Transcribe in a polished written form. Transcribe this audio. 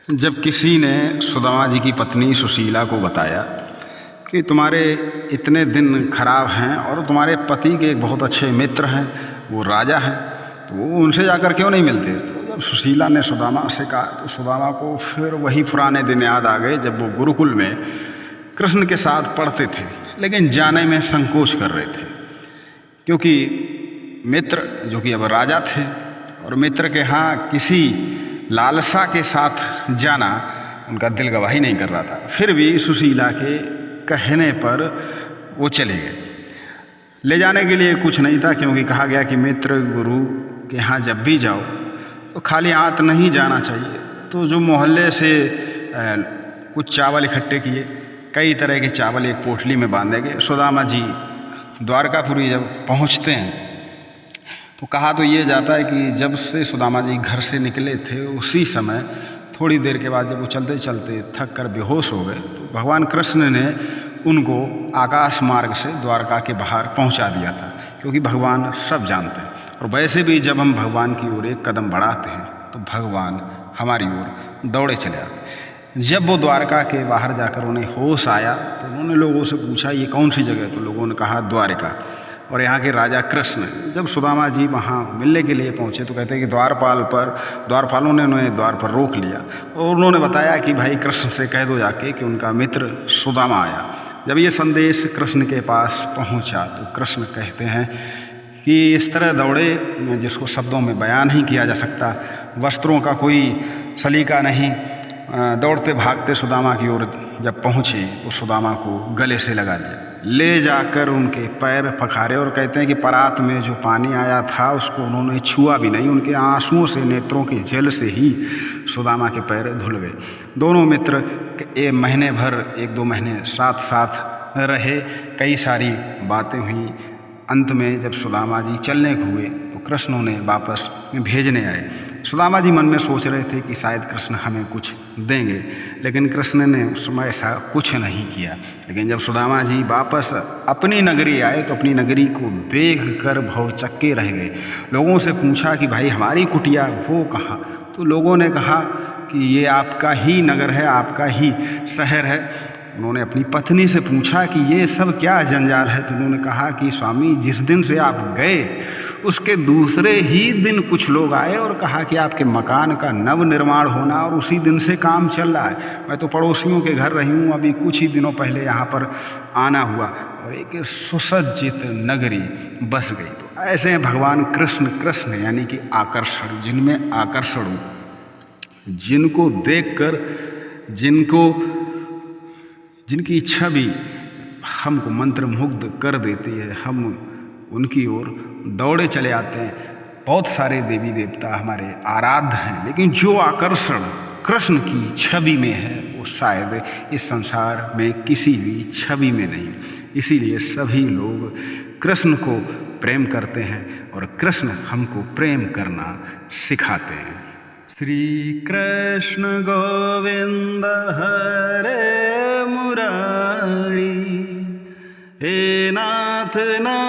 जब किसी ने सुदामा जी की पत्नी सुशीला को बताया कि तुम्हारे इतने दिन खराब हैं और तुम्हारे पति के एक बहुत अच्छे मित्र हैं, वो राजा हैं, तो वो उनसे जाकर क्यों नहीं मिलते। तो जब सुशीला ने सुदामा से कहा तो सुदामा को फिर वही पुराने दिन याद आ गए जब वो गुरुकुल में कृष्ण के साथ पढ़ते थे, लेकिन जाने में संकोच कर रहे थे क्योंकि मित्र जो कि अब राजा थे और मित्र के यहाँ किसी लालसा के साथ जाना उनका दिल गवाही नहीं कर रहा था। फिर भी सुशीला के कहने पर वो चले गए। ले जाने के लिए कुछ नहीं था क्योंकि कहा गया कि मित्र गुरु के यहाँ जब भी जाओ तो खाली हाथ नहीं जाना चाहिए। तो जो मोहल्ले से कुछ चावल इकट्ठे किए, कई तरह के चावल एक पोटली में बांधे गए। सुदामा जी द्वारकापुरी जब पहुँचते हैं तो कहा तो ये जाता है कि जब से सुदामा जी घर से निकले थे उसी समय थोड़ी देर के बाद जब वो चलते चलते थक कर बेहोश हो गए तो भगवान कृष्ण ने उनको आकाश मार्ग से द्वारका के बाहर पहुंचा दिया था, क्योंकि भगवान सब जानते हैं। और वैसे भी जब हम भगवान की ओर एक कदम बढ़ाते हैं तो भगवान हमारी ओर दौड़े चले आते हैं। जब वो द्वारका के बाहर जाकर उन्हें होश आया तो उन्होंने लोगों से पूछा ये कौन सी जगह है, तो लोगों ने कहा द्वारका और यहाँ के राजा कृष्ण। जब सुदामा जी वहाँ मिलने के लिए पहुँचे तो कहते हैं कि द्वारपालों ने उन्हें द्वार पर रोक लिया और उन्होंने बताया कि भाई कृष्ण से कह दो जाके कि उनका मित्र सुदामा आया। जब ये संदेश कृष्ण के पास पहुँचा तो कृष्ण कहते हैं कि इस तरह दौड़े जिसको शब्दों में बयान नहीं किया जा सकता, वस्त्रों का कोई सलीका नहीं। दौड़ते भागते सुदामा की ओर जब पहुँचे तो सुदामा को गले से लगा लिया, ले जाकर उनके पैर पखारे और कहते हैं कि परात में जो पानी आया था उसको उन्होंने छुआ भी नहीं। उनके आंसुओं से, नेत्रों के जल से ही सुदामा के पैर धुल गए। दोनों मित्र महीने भर, 1-2 महीने साथ साथ रहे, कई सारी बातें हुई। अंत में जब सुदामा जी चलने को हुए तो कृष्ण उन्हें वापस भेजने आए। सुदामा जी मन में सोच रहे थे कि शायद कृष्ण हमें कुछ देंगे, लेकिन कृष्ण ने उस समय ऐसा कुछ नहीं किया। लेकिन जब सुदामा जी वापस अपनी नगरी आए तो अपनी नगरी को देखकर भौचक्के रह गए। लोगों से पूछा कि भाई हमारी कुटिया वो कहाँ, तो लोगों ने कहा कि ये आपका ही नगर है, आपका ही शहर है। उन्होंने अपनी पत्नी से पूछा कि ये सब क्या जंजाल है, तो उन्होंने कहा कि स्वामी जिस दिन से आप गए उसके दूसरे ही दिन कुछ लोग आए और कहा कि आपके मकान का नव निर्माण होना और उसी दिन से काम चल रहा है। मैं तो पड़ोसियों के घर रही हूँ, अभी कुछ ही दिनों पहले यहाँ पर आना हुआ और एक सुसज्जित नगरी बस गई। तो ऐसे हैं भगवान कृष्ण यानी कि आकर्षण, जिनमें आकर्षण हो, जिनको देखकर जिनकी छवि हमको मंत्रमुग्ध कर देती है, हम उनकी ओर दौड़े चले आते हैं। बहुत सारे देवी देवता हमारे आराध्य हैं, लेकिन जो आकर्षण कृष्ण की छवि में है वो शायद इस संसार में किसी भी छवि में नहीं। इसीलिए सभी लोग कृष्ण को प्रेम करते हैं और कृष्ण हमको प्रेम करना सिखाते हैं। श्री कृष्ण गोविंद हरे मुरारी, हे नाथ ना